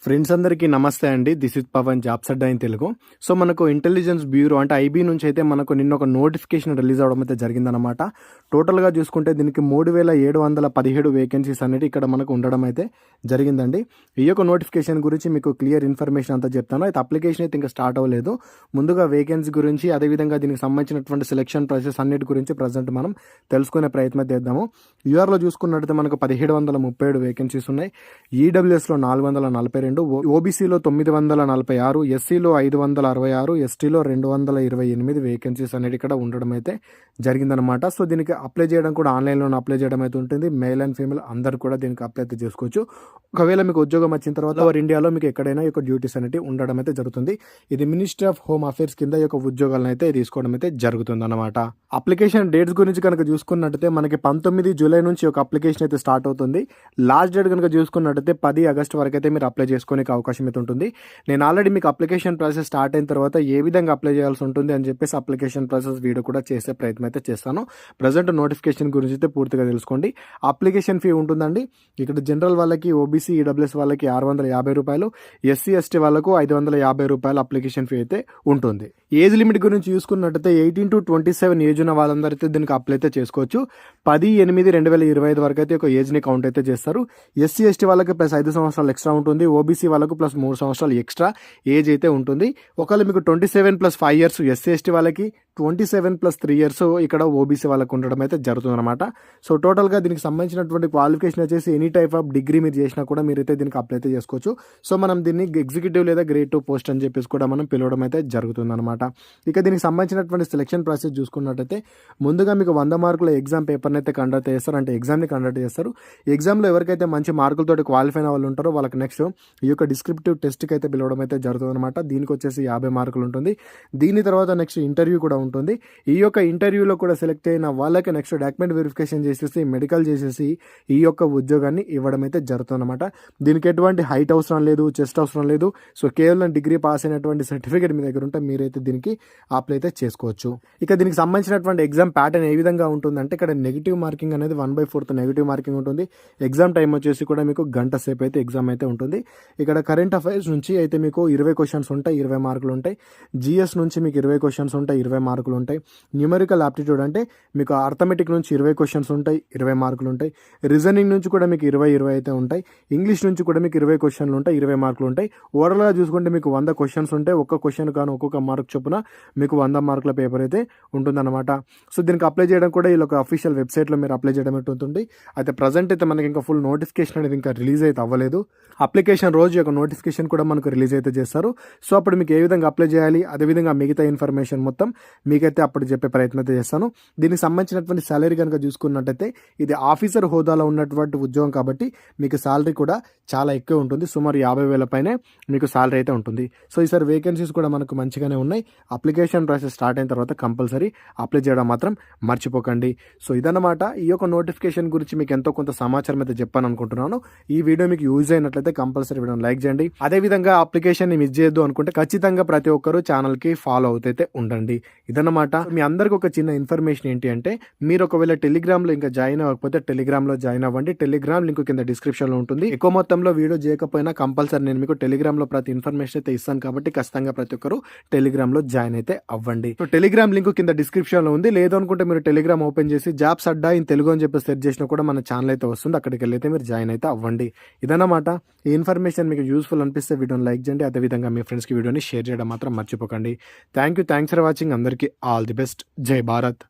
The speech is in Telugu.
ఫ్రెండ్స్ అందరికీ నమస్తే అండి. This is Pavan, jobs Adda in Telugu. So మనకు ఇంటెలిజెన్స్ బ్యూరో అంటే ఐబీ నుంచి అయితే మనకు నిన్న ఒక నోటిఫికేషన్ రిలీజ్ అవడం అయితే జరిగిందనమాట. టోటల్గా చూసుకుంటే దీనికి 3717 వేకెన్సీస్ అనేది ఇక్కడ మనకు ఉండడం అయితే జరిగిందండి. ఈ యొక్క నోటిఫికేషన్ గురించి మీకు క్లియర్ ఇన్ఫర్మేషన్ అంతా చెప్తాను. అయితే అప్లికేషన్ అయితే ఇంకా స్టార్ట్ అవ్వలేదు. ముందుగా వేకెన్సీ గురించి, అదేవిధంగా దీనికి సంబంధించినటువంటి సెలక్షన్ ప్రాసెస్ అన్నిటి గురించి ప్రజెంట్ మనం తెలుసుకునే ప్రయత్నం చేద్దాము. యూఆర్లో చూసుకున్నట్టయితే మనకు 1737 వేకెన్సీస్ ఉన్నాయి. ఈడబ్ల్యూఎస్లో 442, ఓబీసీలో 946, ఎస్సీలో 566, ఎస్టీలో 228 వేకెన్సీస్ అనేది ఇక్కడ ఉండడం అయితే జరిగిందనమాట. సో దీనికి అప్లై చేయడం కూడా ఆన్లైన్లో అప్లై చేయడం అయితే ఉంటుంది. మేల్ అండ్ ఫీమేల్ అందరు కూడా దీనికి అప్లై అయితే చేసుకోవచ్చు. ఒకవేళ మీకు ఉద్యోగం వచ్చిన తర్వాత ఇండియాలో మీకు ఎక్కడైనా ఈ యొక్క డ్యూటీస్ అనేవి ఉండడం అయితే జరుగుతుంది. ఇది మినిస్ట్రీ ఆఫ్ హోమ్ అఫేర్స్ కింద ఈ యొక్క ఉద్యోగాలను అయితే తీసుకోవడం అయితే జరుగుతుంది అనమాట. అప్లికేషన్ డేట్స్ గురించి కనుక చూసుకున్నట్టయితే మనకి 19 జూలై నుంచి ఒక అప్లికేషన్ అయితే స్టార్ట్ అవుతుంది. లాస్ట్ డేట్ కనుక చూసుకున్నట్టయితే 10 ఆగస్టు వరకు అయితే మీరు అప్లై చేసుకోనికి అవకాశం అయితే ఉంటుంది. నేను ఆల్రెడీ మీకు అప్లికేషన్ ప్రాసెస్ స్టార్ట్ అయిన తర్వాత ఏ విధంగా అప్లై చేయాల్సి ఉంటుంది అని చెప్పేసి అప్లికేషన్ ప్రాసెస్ వీడియో కూడా చేసే ప్రయత్నం అయితే చేస్తాను. ప్రజెంట్ నోటిఫికేషన్ గురించి అయితే పూర్తిగా తెలుసుకోండి. అప్లికేషన్ ఫీ ఉంటుందండి. ఇక్కడ జనరల్ వాళ్ళకి, ఓబీసీ, ఈడబ్ల్యూఎస్ వాళ్ళకి 650 రూపాయలు, ఎస్సీ ఎస్టీ వాళ్ళకు 550 రూపాయలు అప్లికేషన్ ఫీ అయితే ఉంటుంది. ఏజ్ లిమిట్ గురించి చూసుకున్నట్టయితే 18 to 27 ఏజ్ ఉన్న వాళ్ళందరైతే దీనికి అప్లై అయితే చేసుకోవచ్చు. 10/8/2025 వరకు అయితే ఒక ఏజ్ని కౌంట్ అయితే చేస్తారు. ఎస్సీ ఎస్టీ వాళ్ళకి ప్లస్ 5 సంవత్సరాలు ఎక్స్ట్రా ఉంటుంది. ఓబీసీ వాళ్ళకు ప్లస్ 3 సంవత్సరాలు ఎక్స్ట్రా ఏజ్ అయితే ఉంటుంది. ఒకవేళ మీకు 27 + 5 years ఎస్సీ ఎస్టీ వాళ్ళకి, 27 + 3 years ఇక్కడ ఓబీసీ వాళ్ళకు ఉండడం అయితే జరుగుతుంది అనమాట. సో టోటల్గా దీనికి సంబంధించినటువంటి క్వాలిఫికేషన్ వచ్చేసి ఎనీ టైప్ ఆఫ్ డిగ్రీ మీరు చేసినా కూడా మీరైతే దీనికి అప్లై అయితే చేసుకోవచ్చు. సో మనం దీన్ని ఎగ్జిక్యూటివ్ లేదా గ్రేడ్ 2 పోస్ట్ అని చెప్పేసి కూడా మనం పిలవడం అయితే జరుగుతుంది అనమాట. ఇక దీనికి సంబంధించినటువంటి సెలక్షన్ ప్రాసెస్ చూసుకున్నట్టయితే ముందుగా మీకు 100 మార్కుల ఎగ్జామ్ పేపర్ని అయితే కండక్ట్ చేస్తారు. అంటే ఎగ్జామ్ని కండక్ట్ చేస్తారు. ఎగ్జామ్లో ఎవరికైతే మంచి మార్కులతో క్వాలిఫై అయిన వాళ్ళు ఉంటారో వాళ్ళకి నెక్స్ట్ ఈ యొక్క డిస్క్రిప్టివ్ టెస్ట్కి అయితే పిలవడం అయితే జరుగుతుంది అనమాట. దీనికి వచ్చేసి 50 మార్కులు ఉంటుంది. దీని తర్వాత నెక్స్ట్ ఇంటర్వ్యూ కూడా ఉంటుంది. ఈ యొక్క ఇంటర్వ్యూలో కూడా సెలెక్ట్ అయిన వాళ్ళకి నెక్స్ట్ డాక్యుమెంట్ వెరిఫికేషన్ చేసేసి, మెడికల్ చేసేసి ఈ యొక్క ఉద్యోగాన్ని ఇవ్వడం అయితే జరుగుతుంది అనమాట. దీనికి ఎటువంటి హైట్ అవసరం లేదు, చెస్ట్ అవసరం లేదు. సో కేవలం డిగ్రీ పాస్ అయినటువంటి సర్టిఫికేట్ మీ దగ్గర ఉంటే మీరైతే దీనికి అప్లై అయితే చేసుకోవచ్చు. ఇక దీనికి సంబంధించినటువంటి ఎగ్జామ్ ప్యాటర్న్ ఏ విధంగా ఉంటుందంటే ఇక్కడ నెగిటివ్ మార్కింగ్ అనేది 1/4 నెగిటివ్ మార్కింగ్ ఉంటుంది. ఎగ్జామ్ టైం వచ్చేసి కూడా మీకు గంట సేపు అయితే ఎగ్జామ్ అయితే ఉంటుంది. ఇక్కడ కరెంట్ అఫైర్స్ నుంచి అయితే మీకు 20 క్వశ్చన్స్ ఉంటాయి, 20 మార్కులు ఉంటాయి. జిఎస్ నుంచి మీకు 20 క్వశ్చన్స్ ఉంటాయి, 20 మార్కులు ఉంటాయి. న్యూమరికల్ ఆప్టిట్యూడ్ అంటే మీకు అర్థమెటిక్ నుంచి 20 క్వశ్చన్స్ ఉంటాయి, 20 మార్కులు ఉంటాయి. రీజనింగ్ నుంచి కూడా మీకు 20 అయితే ఉంటాయి. ఇంగ్లీష్ నుంచి కూడా మీకు 20 క్వశ్చన్లు ఉంటాయి, 20 మార్కులు ఉంటాయి. ఓవరాల్గా చూసుకుంటే మీకు 100 క్వశ్చన్స్ ఉంటాయి. ఒక్క క్వశ్చన్ కానీ ఒక్కొక్క మార్క్ చొప్పున మీకు 100 మార్కుల పేపర్ అయితే ఉంటుందన్నమాట. సో దీనికి అప్లై చేయడం కూడా వీళ్ళ అఫీషియల్ వెబ్సైట్లో మీరు అప్లై చేయడం ఉంటుంది. అయితే ప్రజెంట్ అయితే మనకి ఇంకా ఫుల్ నోటిఫికేషన్ అనేది ఇంకా రిలీజ్ అయితే అవ్వలేదు. అప్లికేషన్ రోజు యొక్క నోటిఫికేషన్ కూడా మనకు రిలీజ్ అయితే చేస్తారు. సో అప్పుడు మీకు ఏ విధంగా అప్లై చేయాలి, అదేవిధంగా మిగతా ఇన్ఫర్మేషన్ మొత్తం మీకైతే అప్పుడు చెప్పే ప్రయత్నం అయితే చేస్తాను. దీనికి సంబంధించినటువంటి సాలరీ కనుక చూసుకున్నట్టయితే ఇది ఆఫీసర్ హోదాలో ఉన్నటువంటి ఉద్యోగం కాబట్టి మీకు సాలరీ కూడా చాలా ఎక్కువ ఉంటుంది. సుమారు 50,000 పైనే మీకు సాలరీ అయితే ఉంటుంది. సో ఈసారి వేకెన్సీస్ కూడా మనకు మంచిగానే ఉన్నాయి. అప్లికేషన్ ప్రాసెస్ స్టార్ట్ అయిన తర్వాత కంపల్సరీ అప్లై చేయడం మాత్రం మర్చిపోకండి. సో ఇదన్నమాట ఈ యొక్క నోటిఫికేషన్ గురించి మీకు ఎంతో కొంత సమాచారం అయితే చెప్పాను అనుకుంటున్నాను. ఈ వీడియో మీకు యూజ్ అయినట్లయితే కంపల్సరీ వీడియోని లైక్ చేయండి. అదేవిధంగా అప్లికేషన్ మిస్ చేయొద్దు అనుకుంటే ఖచ్చితంగా ప్రతి ఒక్కరు ఛానల్కి ఫాలో అవుతైతే ఉండండి. ఇదన్నమాట. మీ అందరికి ఒక చిన్న ఇన్ఫర్మేషన్ ఏంటి అంటే మీరు ఒకవేళ టెలిగ్రామ్లో ఇంకా జాయిన్ అవ్వకపోతే టెలిగ్రామ్లో జాయిన్ అవ్వండి. టెలిగ్రామ్ లింక్ కింద డిస్క్రిప్షన్లో ఉంటుంది. ఎక్కువ మొత్తంలో వీడియో చేయకపోయినా కంపల్సరీ నేను మీకు టెలిగ్రామ్లో ప్రతి ఇన్ఫర్మేషన్ అయితే ఇస్తాను కాబట్టి ఖచ్చితంగా ప్రతి ఒక్కరు టెలిగ్రామ్లో జాయిన్ అయితే అవ్వండి. సో టెలిగ్రామ్ లింక్ కింద డిస్క్రిప్షన్లో ఉంది. లేదు అనుకుంటే మీరు టెలిగ్రామ్ ఓపెన్ చేసి జాబ్స్ అడ్డా ఇన్ తెలుగు అని చెప్పి సెర్చ్ చేసినా కూడా మన ఛానల్ అయితే వస్తుంది. అక్కడికి వెళ్ళి అయితే మీరు జాయిన్ అయితే అవ్వండి. ఇదన్నమాట. ఈ ఇన్ఫర్మేషన్ మీకు యూస్ఫుల్ అనిపిస్తే వీడియోని లైక్ చేయండి. అదేవిధంగా మీ ఫ్రెండ్స్కి వీడియోని షేర్ చేయడం మాత్రం మర్చిపోకండి. Thanks for watching. అందరికీ ఆల్ ది బెస్ట్. జై భారత్.